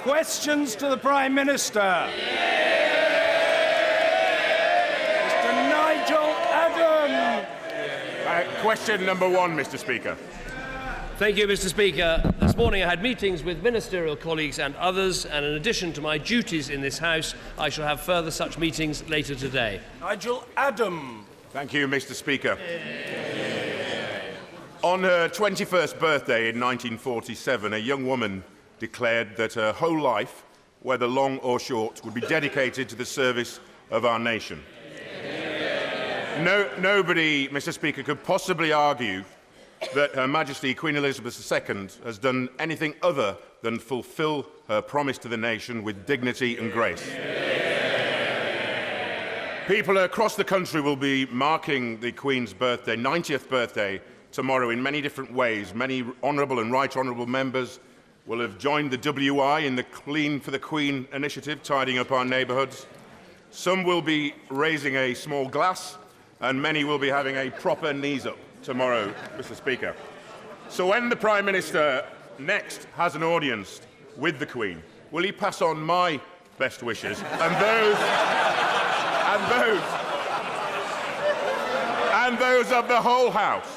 Questions to the Prime Minister. Mr. Nigel Adam. Question number one, Mr. Speaker. Thank you, Mr. Speaker. This morning I had meetings with ministerial colleagues and others, and in addition to my duties in this House, I shall have further such meetings later today. Nigel Adam. Thank you, Mr. Speaker. On her 21st birthday in 1947, a young woman declared that her whole life, whether long or short, would be dedicated to the service of our nation. Nobody, Mr. Speaker, could possibly argue that Her Majesty Queen Elizabeth II has done anything other than fulfil her promise to the nation with dignity and grace. People across the country will be marking the Queen's birthday, 90th birthday, tomorrow in many different ways. Many honourable and right honourable members will have joined the WI in the Clean for the Queen initiative, tidying up our neighbourhoods. Some will be raising a small glass, and many will be having a proper knees up tomorrow, Mr. Speaker. So when the Prime Minister next has an audience with the Queen, will he pass on my best wishes and those of the whole House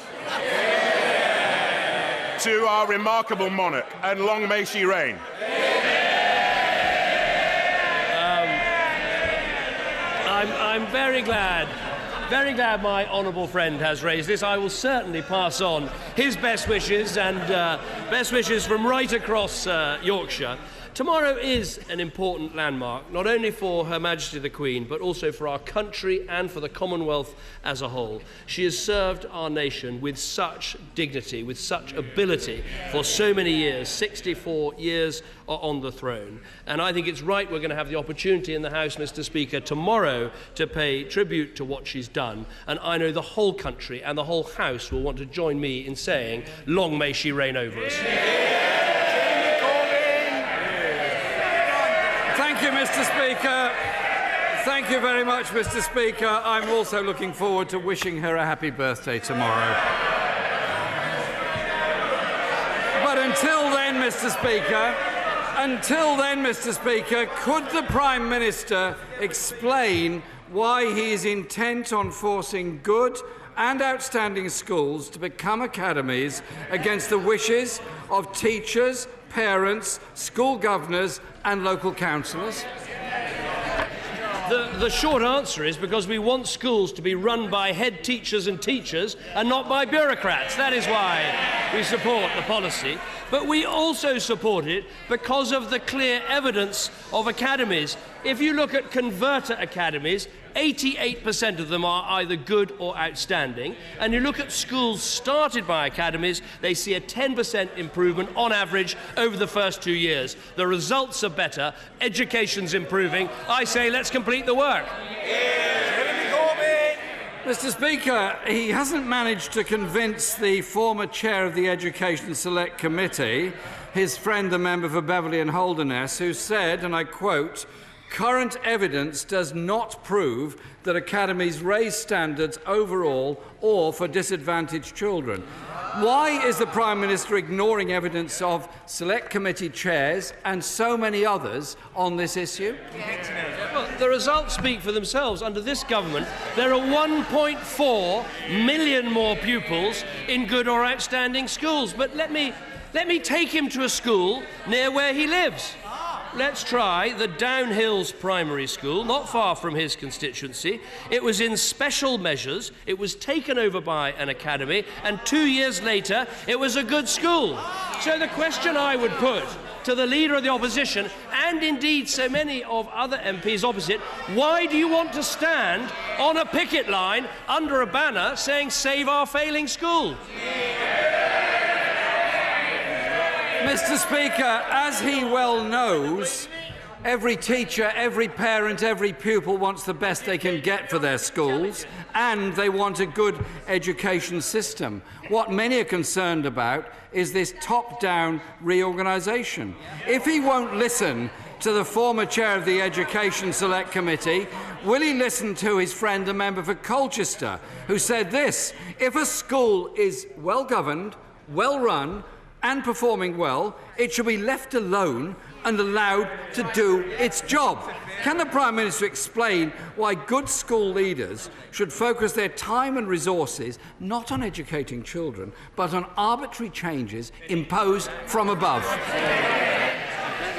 to our remarkable monarch, and long may she reign? I'm very glad my honourable friend has raised this. I will certainly pass on his best wishes and best wishes from right across Yorkshire. Tomorrow is an important landmark, not only for Her Majesty the Queen, but also for our country and for the Commonwealth as a whole. She has served our nation with such dignity, with such ability for so many years, 64 years on the throne. And I think it's right we're going to have the opportunity in the House, Mr. Speaker, tomorrow to pay tribute to what she's done. And I know the whole country and the whole House will want to join me in saying, long may she reign over us. Thank you, Mr. Speaker. Thank you very much, Mr. Speaker. I'm also looking forward to wishing her a happy birthday tomorrow. But until then, Mr. Speaker, could the Prime Minister explain why he is intent on forcing good and outstanding schools to become academies against the wishes of teachers, parents, school governors and local councillors? The short answer is because we want schools to be run by head teachers and teachers and not by bureaucrats. That is why we support the policy. But we also support it because of the clear evidence of academies. If you look at converter academies, 88% of them are either good or outstanding. And you look at schools started by academies, they see a 10% improvement on average over the first 2 years. The results are better, education's improving. I say let's complete the work. Mr. Speaker, he hasn't managed to convince the former chair of the Education Select Committee, his friend the member for Beverley and Holderness, who said, and I quote, "Current evidence does not prove that academies raise standards overall or for disadvantaged children." Why is the Prime Minister ignoring evidence of Select Committee chairs and so many others on this issue? Well, the results speak for themselves. Under this government, there are 1.4 million more pupils in good or outstanding schools. But let me take him to a school near where he lives. Let's try the Downhills Primary School, not far from his constituency. It was in special measures, it was taken over by an academy, and 2 years later, it was a good school. So the question I would put to the Leader of the Opposition, and indeed so many of other MPs opposite, why do you want to stand on a picket line under a banner saying, "Save our failing school"? Mr. Speaker, as he well knows, every teacher, every parent, every pupil wants the best they can get for their schools, and they want a good education system. What many are concerned about is this top-down reorganisation. If he won't listen to the former chair of the Education Select Committee, will he listen to his friend, the member for Colchester, who said this: "If a school is well-governed, well-run, and performing well, it should be left alone and allowed to do its job. Can the Prime Minister explain why good school leaders should focus their time and resources not on educating children, but on arbitrary changes imposed from above?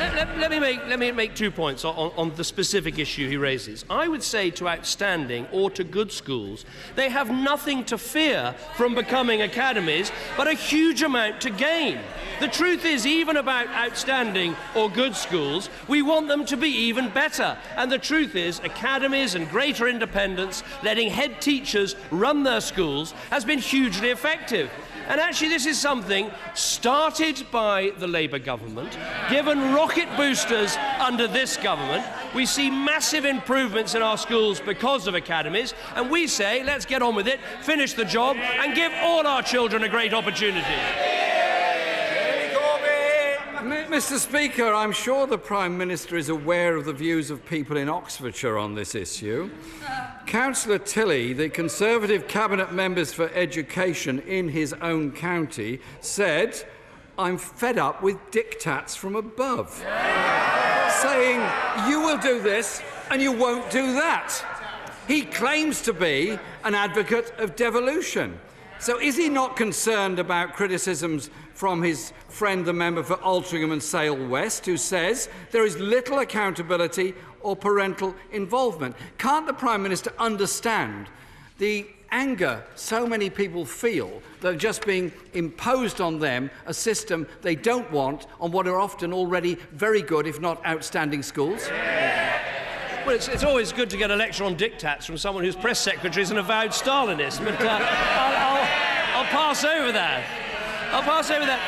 Let me make 2 points on the specific issue he raises. I would say to outstanding or to good schools, they have nothing to fear from becoming academies, but a huge amount to gain. The truth is, even about outstanding or good schools, we want them to be even better. And the truth is, academies and greater independence, letting head teachers run their schools, has been hugely effective. And actually, this is something started by the Labour government, given rocket boosters under this government. We see massive improvements in our schools because of academies, and we say, let's get on with it, finish the job, and give all our children a great opportunity. Mr. Speaker, I'm sure the Prime Minister is aware of the views of people in Oxfordshire on this issue. Councillor Tilley, the Conservative Cabinet Members for Education in his own county, said, "I'm fed up with diktats from above," saying, you will do this and you won't do that. He claims to be an advocate of devolution. So is he not concerned about criticisms from his friend, the member for Altrincham and Sale West, who says there is little accountability or parental involvement? Can't the Prime Minister understand the anger so many people feel that are just being imposed on them a system they don't want on what are often already very good, if not outstanding, schools? Well, it's always good to get a lecture on diktats from someone whose press secretary is an avowed Stalinist, but I'll pass over that. I'll pass over that.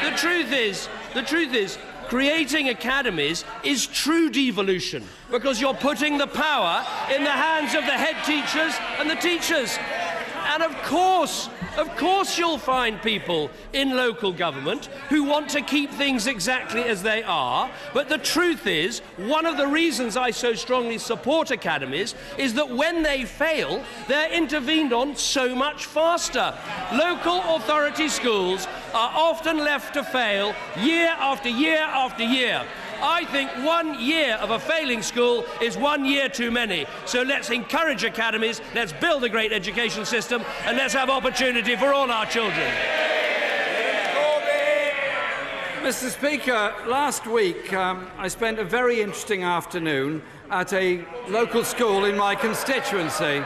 The truth is, creating academies is true devolution, because you're putting the power in the hands of the head teachers and the teachers. And of course you'll find people in local government who want to keep things exactly as they are, but the truth is, one of the reasons I so strongly support academies is that when they fail, they're intervened on so much faster. Local authority schools are often left to fail year after year after year. I think 1 year of a failing school is 1 year too many. So let's encourage academies, let's build a great education system, and let's have opportunity for all our children. Mr. Speaker, last week I spent a very interesting afternoon at a local school in my constituency.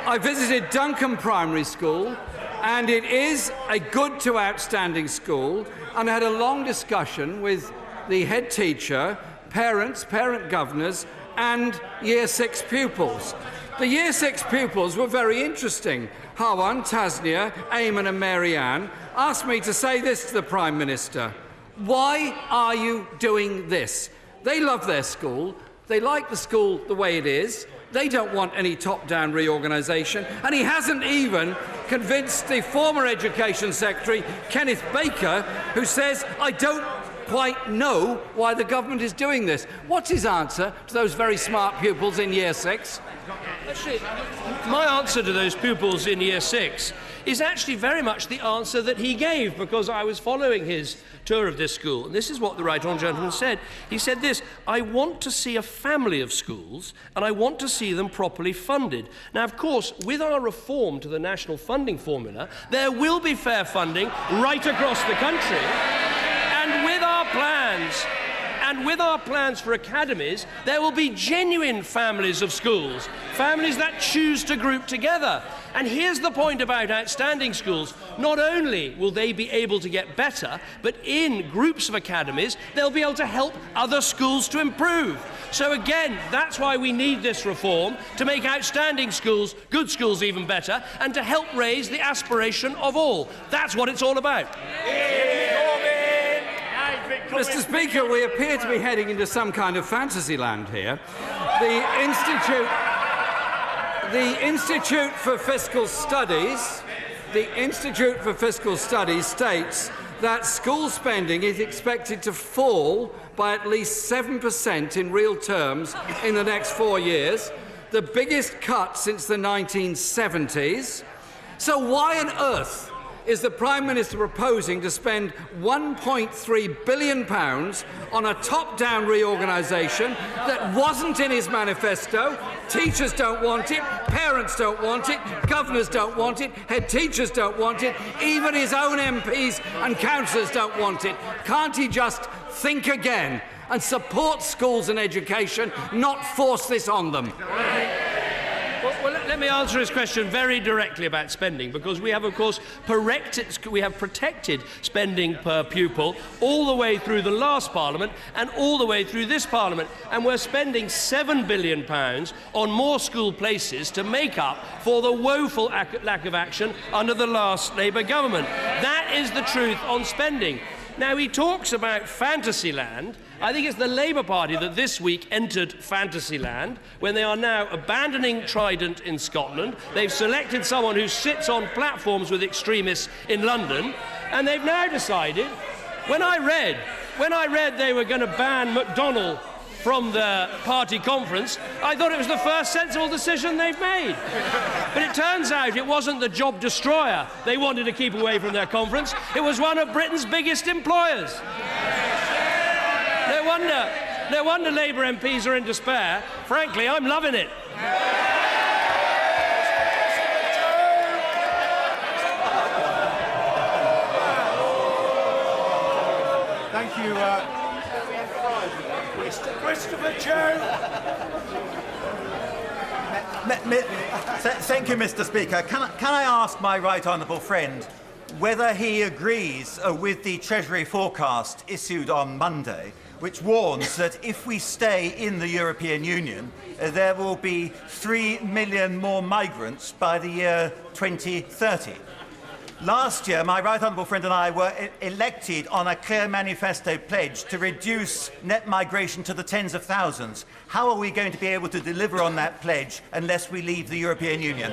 I visited Duncan Primary School, and it is a good to outstanding school, and I had a long discussion with the head teacher, parents, parent governors, and Year 6 pupils. The Year 6 pupils were very interesting. Hawan, Tasnia, Eamon and Mary-Ann asked me to say this to the Prime Minister. Why are you doing this? They love their school. They like the school the way it is. They don't want any top-down reorganisation. And he hasn't even convinced the former Education Secretary, Kenneth Baker, who says, I don't quite know why the government is doing this. What's his answer to those very smart pupils in Year 6? Actually, my answer to those pupils in Year 6 is actually very much the answer that he gave, because I was following his tour of this school. And this is what the right honourable gentleman said. He said this: I want to see a family of schools, and I want to see them properly funded. Now, of course, with our reform to the national funding formula, there will be fair funding right across the country. And with our plans for academies, there will be genuine families of schools, families that choose to group together. And here's the point about outstanding schools. Not only will they be able to get better, but in groups of academies, they'll be able to help other schools to improve. So again, that's why we need this reform, to make outstanding schools, good schools, even better, and to help raise the aspiration of all. That's what it's all about. Mr. Speaker, we appear to be heading into some kind of fantasy land here. The Institute for Fiscal Studies states that school spending is expected to fall by at least 7% in real terms in the next 4 years, the biggest cut since the 1970s. So why on earth is the Prime Minister proposing to spend £1.3 billion on a top-down reorganisation that wasn't in his manifesto. Teachers don't want it, parents don't want it, governors don't want it, head teachers don't want it, even his own MPs and councillors don't want it. Can't he just think again and support schools and education, not force this on them? Well, let me answer his question very directly about spending, because we have, of course, protected spending per pupil all the way through the last Parliament and all the way through this Parliament, and we're spending £7 billion on more school places to make up for the woeful lack of action under the last Labour government. That is the truth on spending. Now, he talks about Fantasyland. I think it's the Labour Party that this week entered Fantasyland when they are now abandoning Trident in Scotland. They've selected someone who sits on platforms with extremists in London, and they've now decided, when I read they were going to ban McDonnell from the party conference, I thought it was the first sensible decision they've made. But it turns out it wasn't the job destroyer they wanted to keep away from their conference. It was one of Britain's biggest employers. No wonder Labour MPs are in despair. Frankly, I'm loving it. Thank you, Mr. Christopher Joe. Thank you, Mr. Speaker. Can I ask my right honourable friend whether he agrees with the Treasury forecast issued on Monday, which warns that if we stay in the European Union, there will be 3 million more migrants by the year 2030. Last year, my right honourable friend and I were elected on a clear manifesto pledge to reduce net migration to the tens of thousands. How are we going to be able to deliver on that pledge unless we leave the European Union?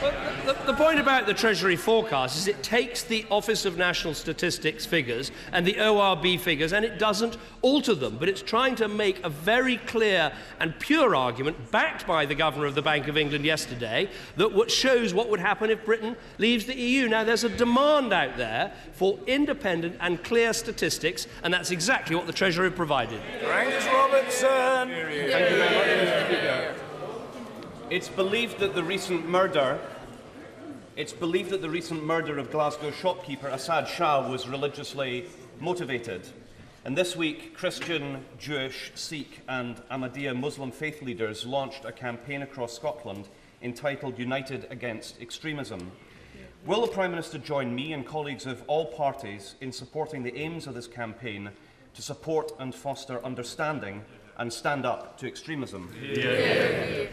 Well, the point about the Treasury forecast is it takes the Office of National Statistics figures and the ORB figures and it doesn't alter them, but it's trying to make a very clear and pure argument, backed by the Governor of the Bank of England yesterday, that shows what would happen if Britain leaves the EU. Now, there's a demand out there for independent and clear statistics, and that's exactly what the Treasury provided. Angus Robertson. Thank you very much, Mr. Speaker. It's believed that the recent murder of Glasgow shopkeeper Assad Shah was religiously motivated. And this week, Christian, Jewish, Sikh and Ahmadiyya Muslim faith leaders launched a campaign across Scotland entitled United Against Extremism. Will the Prime Minister join me and colleagues of all parties in supporting the aims of this campaign to support and foster understanding and stand up to extremism? Yeah.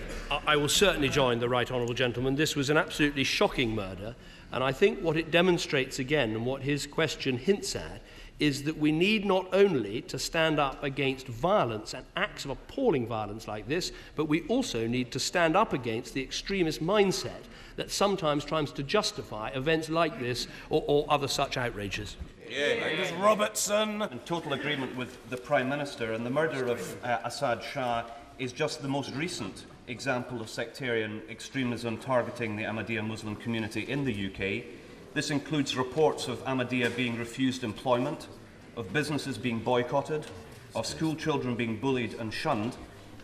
I will certainly join the right honourable gentleman. This was an absolutely shocking murder, and I think what it demonstrates again, and what his question hints at, is that we need not only to stand up against violence and acts of appalling violence like this, but we also need to stand up against the extremist mindset that sometimes tries to justify events like this or other such outrages. Angus Robertson. In total agreement with the Prime Minister, and the murder of Assad Shah is just the most recent example of sectarian extremism targeting the Ahmadiyya Muslim community in the UK. This includes reports of Ahmadiyya being refused employment, of businesses being boycotted, of school children being bullied and shunned,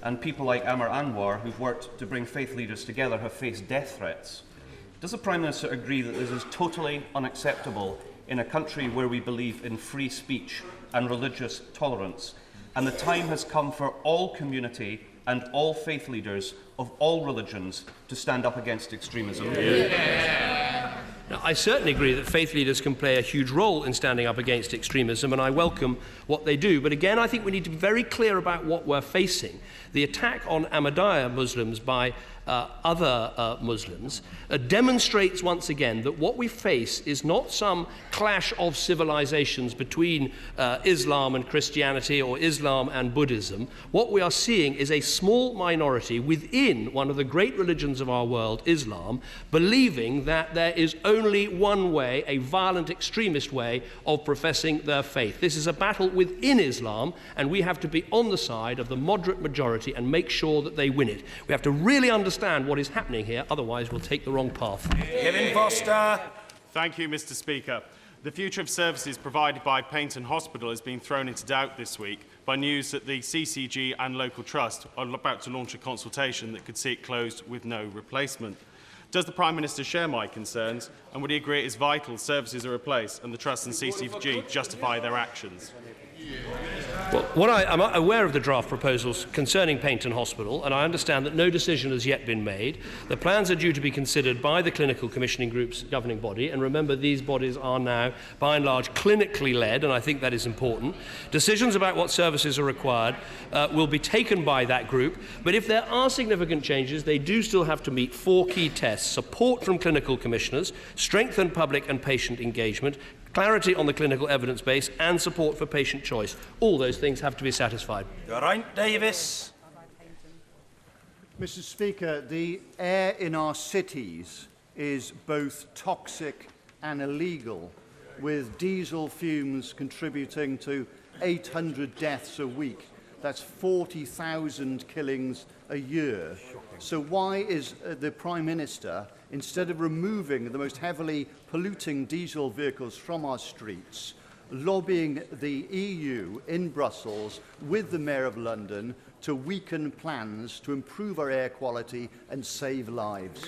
and people like Amr Anwar, who've worked to bring faith leaders together, have faced death threats. Does the Prime Minister agree that this is totally unacceptable in a country where we believe in free speech and religious tolerance, and the time has come for all community and all faith leaders of all religions to stand up against extremism? Now, I certainly agree that faith leaders can play a huge role in standing up against extremism, and I welcome what they do. But again, I think we need to be very clear about what we're facing. The attack on Ahmadiyya Muslims by other Muslims demonstrates once again that what we face is not some clash of civilizations between Islam and Christianity or Islam and Buddhism. What we are seeing is a small minority within one of the great religions of our world, Islam, believing that there is only one way, a violent extremist way of professing their faith. This is a battle within Islam, and we have to be on the side of the moderate majority and make sure that they win it. We have to really understand what is happening here, otherwise we'll take the wrong path. Kevin Foster. Thank you, Mr. Speaker. The future of services provided by Paignton Hospital has been thrown into doubt this week by news that the CCG and local trust are about to launch a consultation that could see it closed with no replacement. Does the Prime Minister share my concerns, and would he agree it is vital services are replaced and the trust and CCG justify their actions? Well, I'm aware of the draft proposals concerning Paignton Hospital, and I understand that no decision has yet been made. The plans are due to be considered by the clinical commissioning group's governing body, and remember, these bodies are now, by and large, clinically led, and I think that is important. Decisions about what services are required will be taken by that group, but if there are significant changes, they do still have to meet 4 key tests: support from clinical commissioners, strengthen public and patient engagement, clarity on the clinical evidence base, and support for patient choice. All those things have to be satisfied. Geraint Davis. Mr. Speaker, the air in our cities is both toxic and illegal, with diesel fumes contributing to 800 deaths a week. That's 40,000 killings a year. So why is the Prime Minister, instead of removing the most heavily polluting diesel vehicles from our streets, lobbying the EU in Brussels with the Mayor of London to weaken plans to improve our air quality and save lives?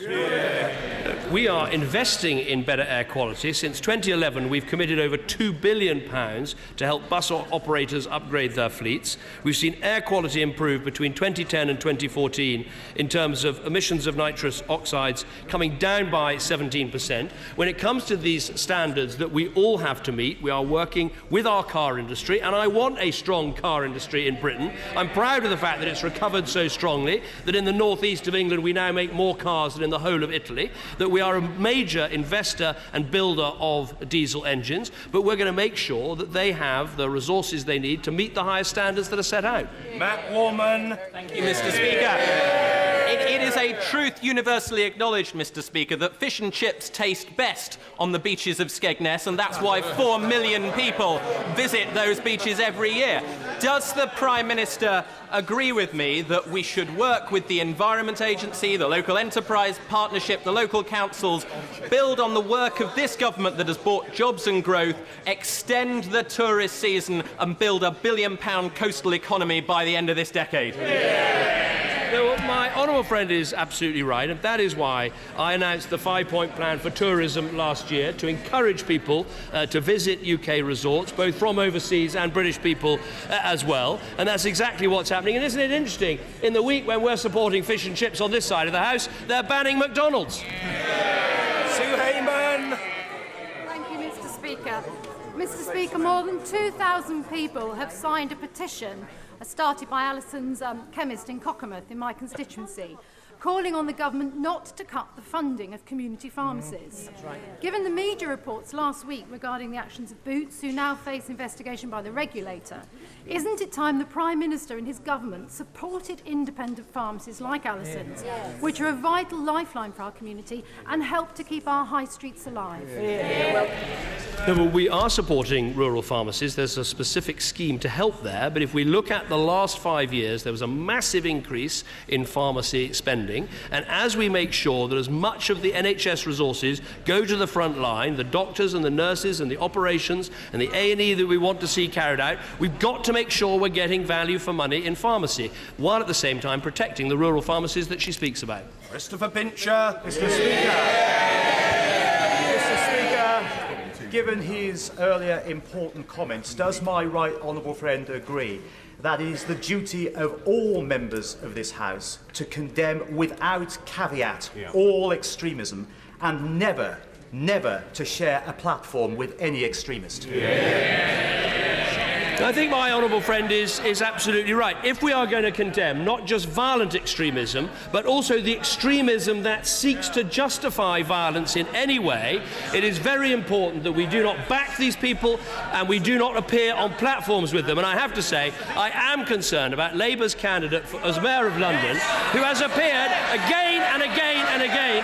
We are investing in better air quality. Since 2011, we've committed over £2 billion to help bus operators upgrade their fleets. We've seen air quality improve between 2010 and 2014 in terms of emissions of nitrous oxides coming down by 17%. When it comes to these standards that we all have to meet, we are working with our car industry, and I want a strong car industry in Britain. I'm proud of the fact that it's recovered so strongly, that in the northeast of England we now make more cars than in the whole of Italy, that we are a major investor and builder of diesel engines, but we're going to make sure that they have the resources they need to meet the highest standards that are set out. Matt Warman. Thank you, Mr. Speaker. It is a truth universally acknowledged, Mr. Speaker, that fish and chips taste best on the beaches of Skegness, and that's why 4 million people visit those beaches every year. Does the Prime Minister agree with me that we should work with the Environment Agency, the local enterprise partnership, the local councils, build on the work of this government that has brought jobs and growth, extend the tourist season and build a £1 billion coastal economy by the end of this decade? No, my honourable friend is absolutely right, and that is why I announced the 5-point plan for tourism last year to encourage people to visit UK resorts, both from overseas and British people as well. And that's exactly what's happening. And isn't it interesting, in the week when we're supporting fish and chips on this side of the House, they're banning McDonald's. Sue Hayman. Thank you, Mr. Speaker. Mr. Speaker, more than 2,000 people have signed a petition started by Alison's chemist in Cockermouth in my constituency, calling on the government not to cut the funding of community pharmacies. Given the media reports last week regarding the actions of Boots, who now face investigation by the regulator, isn't it time the Prime Minister and his government supported independent pharmacies like Alison's, which are a vital lifeline for our community and help to keep our high streets alive? No, well, we are supporting rural pharmacies. There's a specific scheme to help there, but if we look at the last 5 years, there was a massive increase in pharmacy spending, and as we make sure that as much of the NHS resources go to the front line, the doctors and the nurses and the operations and the A&E that we want to see carried out, we've got to make sure we're getting value for money in pharmacy, while at the same time protecting the rural pharmacies that she speaks about. Christopher Pincher. Mr. Speaker, given his earlier important comments, does my right honourable friend agree that it is the duty of all members of this House to condemn without caveat all extremism and never to share a platform with any extremist? I think my honourable friend is absolutely right. If we are going to condemn not just violent extremism, but also the extremism that seeks to justify violence in any way, it is very important that we do not back these people and we do not appear on platforms with them. And I have to say, I am concerned about Labour's candidate as Mayor of London, who has appeared again and again and again.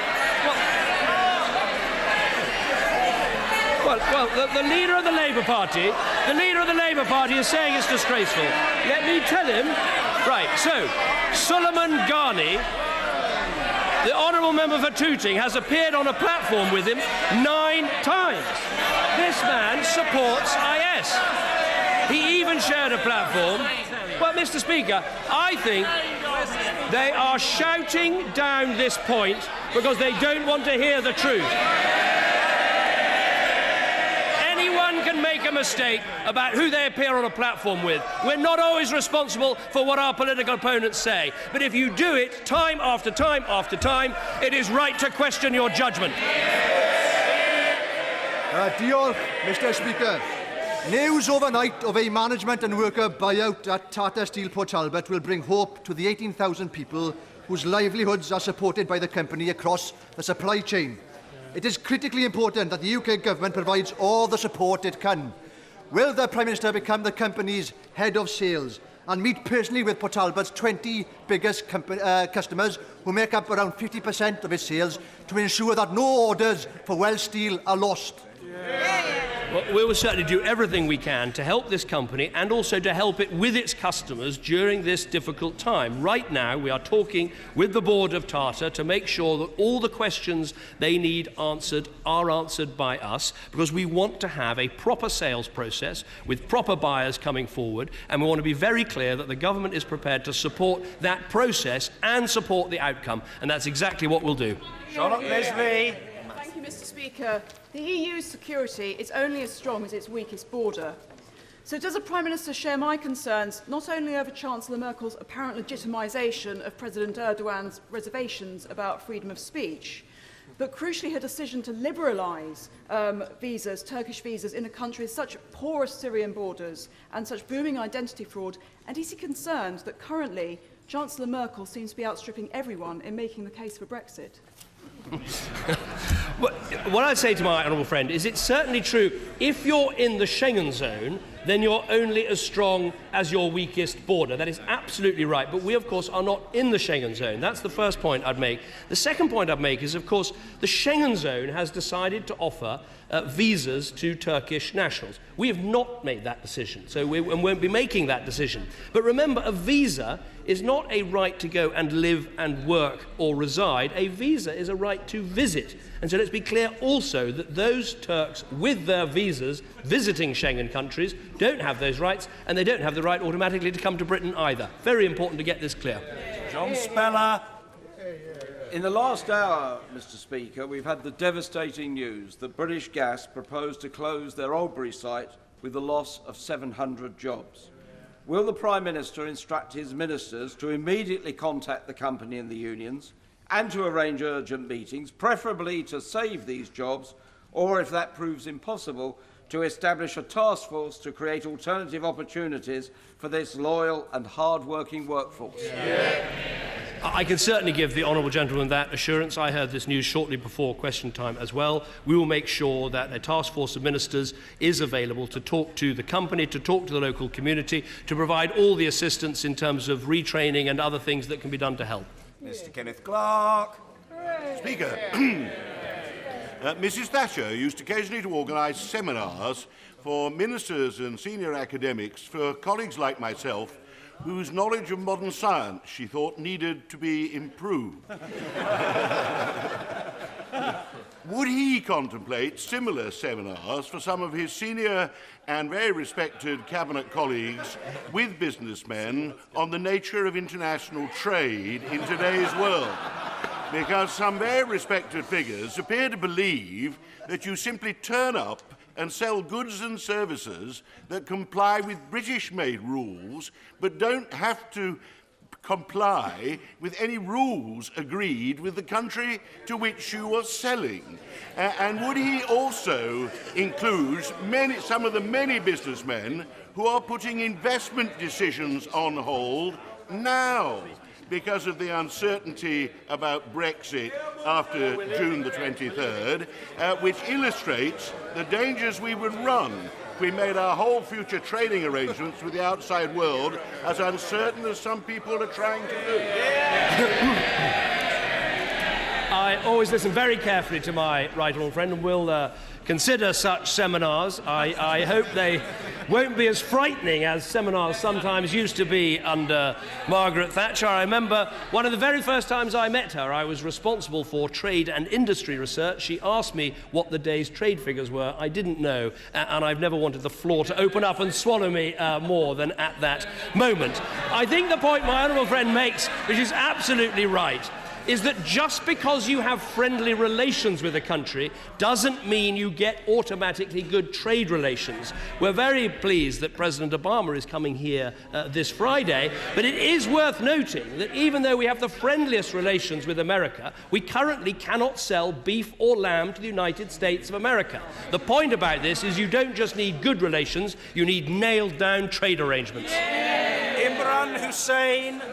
Well, the leader of the Labour Party, is saying it's disgraceful. Let me tell him. Right, so, Suleiman Ghani The honourable member for Tooting has appeared on a platform with him 9 times. This man supports IS. He even shared a platform. Well, Mr. Speaker, I think they are shouting down this point because they don't want to hear the truth. Anyone can make a mistake about who they appear on a platform with. We're not always responsible for what our political opponents say. But if you do it time after time after time, it is right to question your judgment. Diolch, Mr. Speaker. News overnight of a management and worker buyout at Tata Steel Port Talbot will bring hope to the 18,000 people whose livelihoods are supported by the company across the supply chain. It is critically important that the UK government provides all the support it can. Will the Prime Minister become the company's head of sales and meet personally with Port Talbot's 20 biggest customers who make up around 50% of its sales to ensure that no orders for Welsh Steel are lost? Well, we will certainly do everything we can to help this company and also to help it with its customers during this difficult time. Right now, we are talking with the board of Tata to make sure that all the questions they need answered are answered by us, because we want to have a proper sales process with proper buyers coming forward, and we want to be very clear that the government is prepared to support that process and support the outcome, and that's exactly what we'll do. Charlotte Leslie. Thank you, Mr. Speaker. The EU's security is only as strong as its weakest border. So does the Prime Minister share my concerns not only over Chancellor Merkel's apparent legitimisation of President Erdogan's reservations about freedom of speech, but crucially her decision to liberalise visas, Turkish visas, in a country with such porous Syrian borders and such booming identity fraud? And is he concerned that currently Chancellor Merkel seems to be outstripping everyone in making the case for Brexit? What I'd say to my honourable friend is it's certainly true, if you're in the Schengen zone, then you're only as strong as your weakest border. That is absolutely right. But we, of course, are not in the Schengen zone. That's the first point I'd make. The second point I'd make is, of course, the Schengen zone has decided to offer visas to Turkish nationals. We have not made that decision, so we won't be making that decision. But remember, a visa is not a right to go and live and work or reside. A visa is a right to visit. And so let's be clear also that those Turks with their visas visiting Schengen countries don't have those rights, and they don't have the right automatically to come to Britain either. Very important to get this clear. John Speller. In the last hour, Mr. Speaker, we've had the devastating news that British Gas proposed to close their Albury site with the loss of 700 jobs. Will the Prime Minister instruct his ministers to immediately contact the company and the unions and to arrange urgent meetings, preferably to save these jobs, or, if that proves impossible, to establish a task force to create alternative opportunities for this loyal and hard-working workforce? I can certainly give the honourable gentleman that assurance. I heard this news shortly before question time as well. We will make sure that a task force of ministers is available to talk to the company, to talk to the local community, to provide all the assistance in terms of retraining and other things that can be done to help. Mr. Kenneth Clarke. Speaker, Mrs Thatcher used occasionally to organise seminars for ministers and senior academics for colleagues like myself whose knowledge of modern science she thought needed to be improved. Would he contemplate similar seminars for some of his senior and very respected cabinet colleagues with businessmen on the nature of international trade in today's world? Because some very respected figures appear to believe that you simply turn up and sell goods and services that comply with British-made rules, but don't have to comply with any rules agreed with the country to which you are selling. And would he also include some of the many businessmen who are putting investment decisions on hold now because of the uncertainty about Brexit after June the 23rd, which illustrates the dangers we would run if we made our whole future trading arrangements with the outside world as uncertain as some people are trying to do? I always listen very carefully to my right honourable friend and will consider such seminars. I hope they won't be as frightening as seminars sometimes used to be under Margaret Thatcher. I remember one of the very first times I met her, I was responsible for trade and industry research. She asked me what the day's trade figures were. I didn't know, and I've never wanted the floor to open up and swallow me more than at that moment. I think the point my honourable friend makes, which is absolutely right, is that just because you have friendly relations with a country doesn't mean you get automatically good trade relations. We're very pleased that President Obama is coming here this Friday, but it is worth noting that even though we have the friendliest relations with America, we currently cannot sell beef or lamb to the United States of America. The point about this is you don't just need good relations, you need nailed-down trade arrangements. Imran Hussain.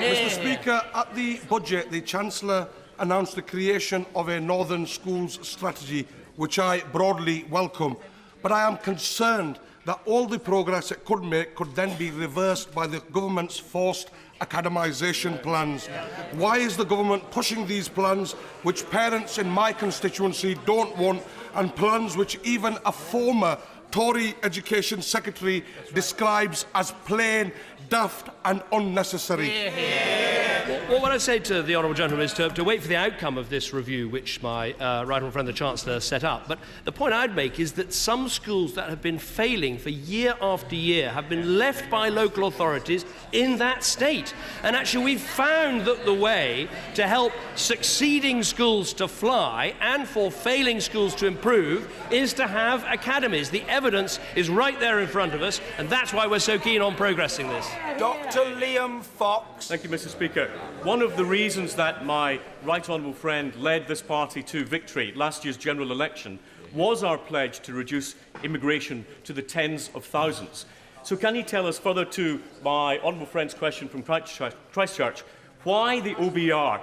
Mr. Speaker, at the budget, the Chancellor announced the creation of a Northern Schools strategy, which I broadly welcome. But I am concerned that all the progress it could make could then be reversed by the government's forced academization plans. Why is the government pushing these plans, which parents in my constituency don't want, and plans which even a former Tory Education Secretary describes as plain, daft and unnecessary? Well, what I say to the honourable gentleman is to wait for the outcome of this review, which my right honourable friend the Chancellor set up. But the point I'd make is that some schools that have been failing for year after year have been left by local authorities in that state. And actually we've found that the way to help succeeding schools to fly and for failing schools to improve is to have academies. The evidence is right there in front of us, and that's why we're so keen on progressing this. Dr. Liam Fox. Thank you, Mr. Speaker. One of the reasons that my right honourable friend led this party to victory last year's general election was our pledge to reduce immigration to the tens of thousands. So can he tell us, further to my honourable friend's question from Christchurch, why the OBR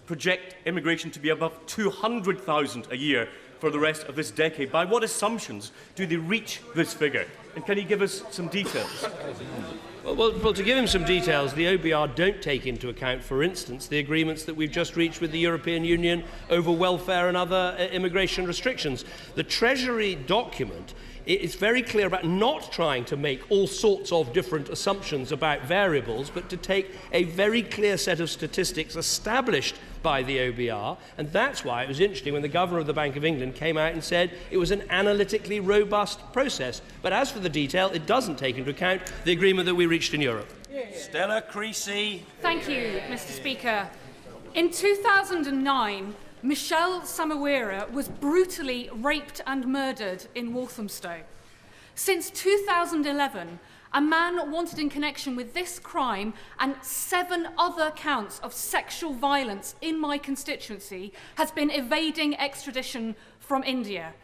project immigration to be above 200,000 a year for the rest of this decade? By what assumptions do they reach this figure? And can he give us some details? Well, to give him some details, the OBR don't take into account, for instance, the agreements that we've just reached with the European Union over welfare and other immigration restrictions. The Treasury document is very clear about not trying to make all sorts of different assumptions about variables, but to take a very clear set of statistics established by the OBR, and that's why it was interesting when the Governor of the Bank of England came out and said it was an analytically robust process. But as for the detail, it doesn't take into account the agreement that we reached in Europe. Stella Creasy. Thank you, Mr. Speaker. In 2009, Michelle Samawira was brutally raped and murdered in Walthamstow. Since 2011, a man wanted in connection with this crime and 7 other counts of sexual violence in my constituency has been evading extradition from India.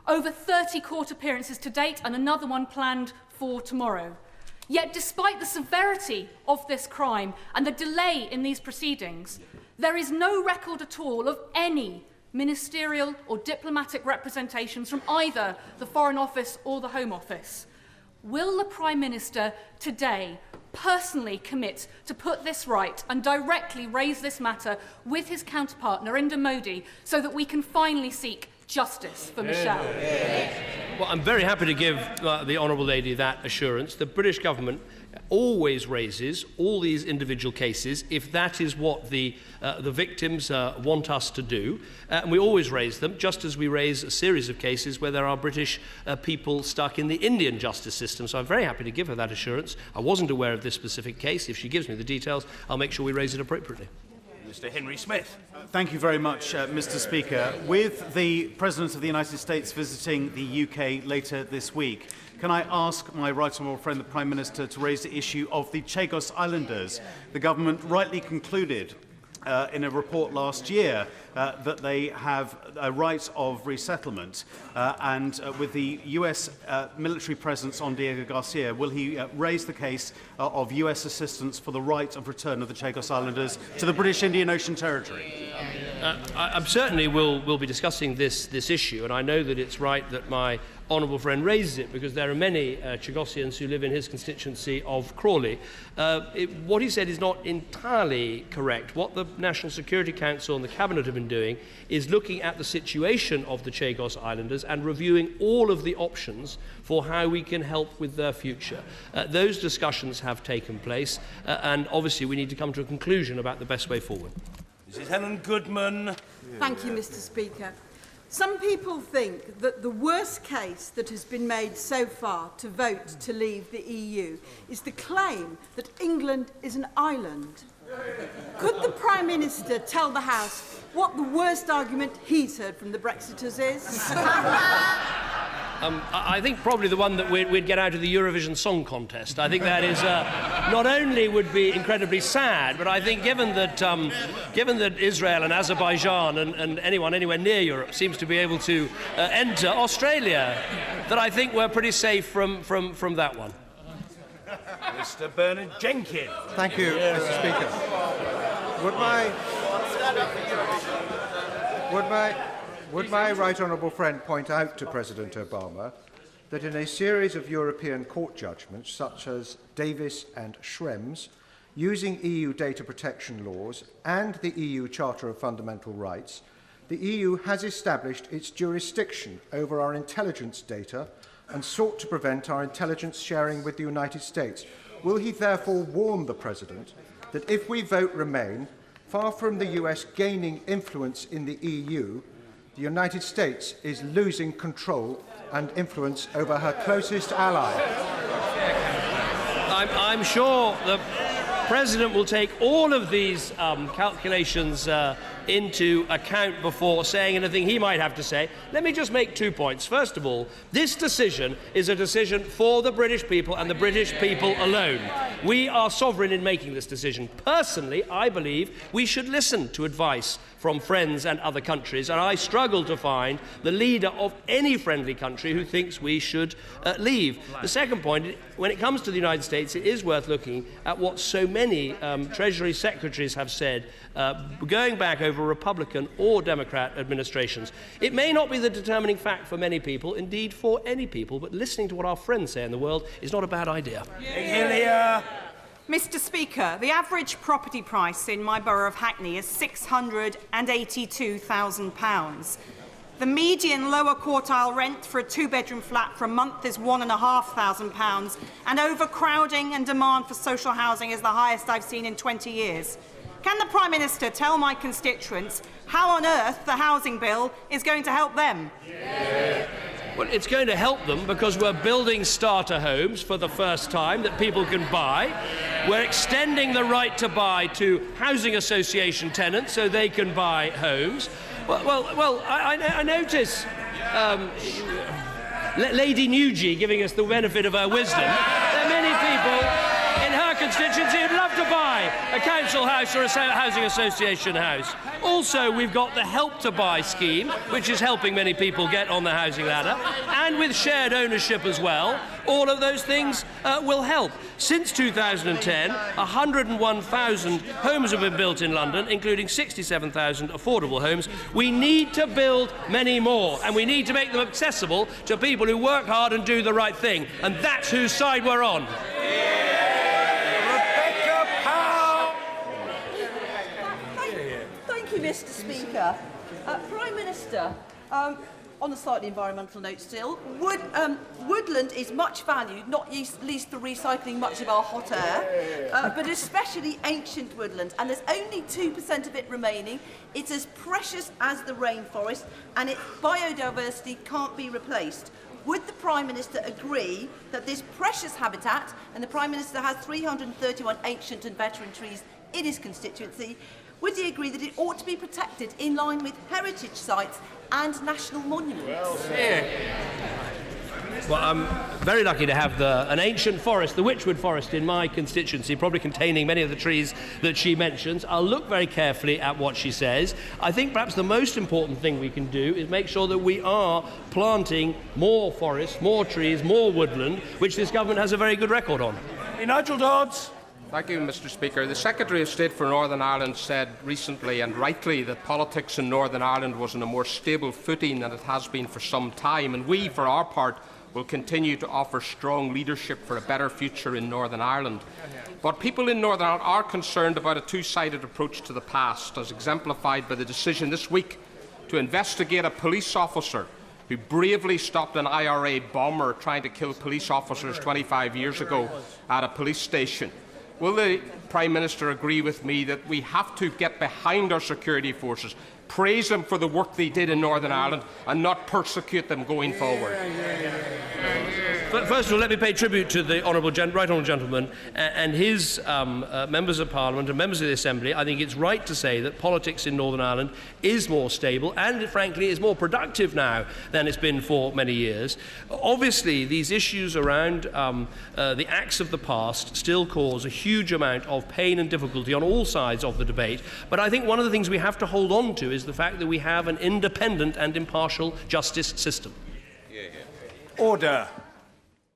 Over 30 court appearances to date and another one planned for tomorrow. Yet despite the severity of this crime and the delay in these proceedings, there is no record at all of any ministerial or diplomatic representations from either the Foreign Office or the Home Office. Will the Prime Minister today personally commit to put this right and directly raise this matter with his counterpart Narendra Modi so that we can finally seek justice for Michelle? Well, I'm very happy to give the Honourable Lady that assurance. The British government always raises all these individual cases if that is what the victims want us to do. And we always raise them, just as we raise a series of cases where there are British people stuck in the Indian justice system. So I'm very happy to give her that assurance. I wasn't aware of this specific case. If she gives me the details, I'll make sure we raise it appropriately. Mr. Henry Smith. Thank you very much, Mr. Speaker. With the President of the United States visiting the UK later this week, can I ask my right honourable friend, the Prime Minister, to raise the issue of the Chagos Islanders? The government rightly concluded in a report last year that they have a right of resettlement, and with the US military presence on Diego Garcia, will he raise the case of US assistance for the right of return of the Chagos Islanders to the British Indian Ocean Territory? I certainly will be discussing this issue, and I know that it's right that my honourable friend raises it, because there are many Chagosians who live in his constituency of Crawley. What he said is not entirely correct. What the National Security Council and the Cabinet have been doing is looking at the situation of the Chagos Islanders and reviewing all of the options for how we can help with their future. Those discussions have taken place, and obviously we need to come to a conclusion about the best way forward. Mrs. Helen Goodman. Thank you, Mr. Speaker. Some people think that the worst case that has been made so far to vote to leave the EU is the claim that England is an island. Could the Prime Minister tell the House what the worst argument he's heard from the Brexiters is? I think probably the one that we'd get out of the Eurovision Song Contest. I think that is not only would be incredibly sad, but I think given that Israel and Azerbaijan and anyone anywhere near Europe seems to be able to enter Australia, that I think we're pretty safe from that one. Mr. Bernard Jenkins. Thank you, Mr. Speaker. Would my right honourable friend point out to President Obama that in a series of European court judgments, such as Davis and Schrems, using EU data protection laws and the EU Charter of Fundamental Rights, the EU has established its jurisdiction over our intelligence data and sought to prevent our intelligence sharing with the United States? Will he therefore warn the President that if we vote Remain, far from the US gaining influence in the EU, the United States is losing control and influence over her closest ally? I'm sure the President will take all of these calculations into account before saying anything he might have to say. Let me just make 2 points. First of all, this decision is a decision for the British people and the British people alone. We are sovereign in making this decision. Personally, I believe we should listen to advice from friends and other countries, and I struggle to find the leader of any friendly country who thinks we should leave. The second point, when it comes to the United States, it is worth looking at what so many Treasury secretaries have said, going back over Republican or Democrat administrations. It may not be the determining fact for many people, indeed for any people, but listening to what our friends say in the world is not a bad idea. Mr. Speaker, the average property price in my borough of Hackney is £682,000. The median lower quartile rent for a two-bedroom flat for a month is £1,500, and overcrowding and demand for social housing is the highest I've seen in 20 years. Can the Prime Minister tell my constituents how on earth the housing bill is going to help them? Well, it's going to help them because we're building starter homes for the first time that people can buy. We're extending the right to buy to housing association tenants so they can buy homes. Well, I notice Lady Nugey giving us the benefit of her wisdom. There are many people in her constituency who'd love to buy a council house or a housing association house. Also, we've got the Help to Buy scheme, which is helping many people get on the housing ladder, and with shared ownership as well. All of those things will help. Since 2010, 101,000 homes have been built in London, including 67,000 affordable homes. We need to build many more, and we need to make them accessible to people who work hard and do the right thing. And that's whose side we're on. Thank you, Mr. Speaker. Prime Minister, on a slightly environmental note still, woodland is much valued, not least for recycling much of our hot air, but especially ancient woodland, and there's only 2% of it remaining. It's as precious as the rainforest, and its biodiversity can't be replaced. Would the Prime Minister agree that this precious habitat, and the Prime Minister has 331 ancient and veteran trees in his constituency, would he agree that it ought to be protected in line with heritage sites and national monuments? Well, I'm very lucky to have an ancient forest, the Witchwood Forest, in my constituency, probably containing many of the trees that she mentions. I'll look very carefully at what she says. I think perhaps the most important thing we can do is make sure that we are planting more forests, more trees, more woodland, which this government has a very good record on. Nigel Dodds. Thank you, Mr. Speaker. The Secretary of State for Northern Ireland said recently, and rightly, that politics in Northern Ireland was on a more stable footing than it has been for some time, and we, for our part, will continue to offer strong leadership for a better future in Northern Ireland. But people in Northern Ireland are concerned about a two-sided approach to the past, as exemplified by the decision this week to investigate a police officer who bravely stopped an IRA bomber trying to kill police officers 25 years ago at a police station. Will the Prime Minister agree with me that we have to get behind our security forces, praise them for the work they did in Northern Ireland, and not persecute them going forward? First of all, let me pay tribute to the right honourable gentleman and his members of Parliament and members of the Assembly. I think it's right to say that politics in Northern Ireland is more stable and, frankly, is more productive now than it's been for many years. Obviously, these issues around the acts of the past still cause a huge amount of pain and difficulty on all sides of the debate. But I think one of the things we have to hold on to is the fact that we have an independent and impartial justice system. Order.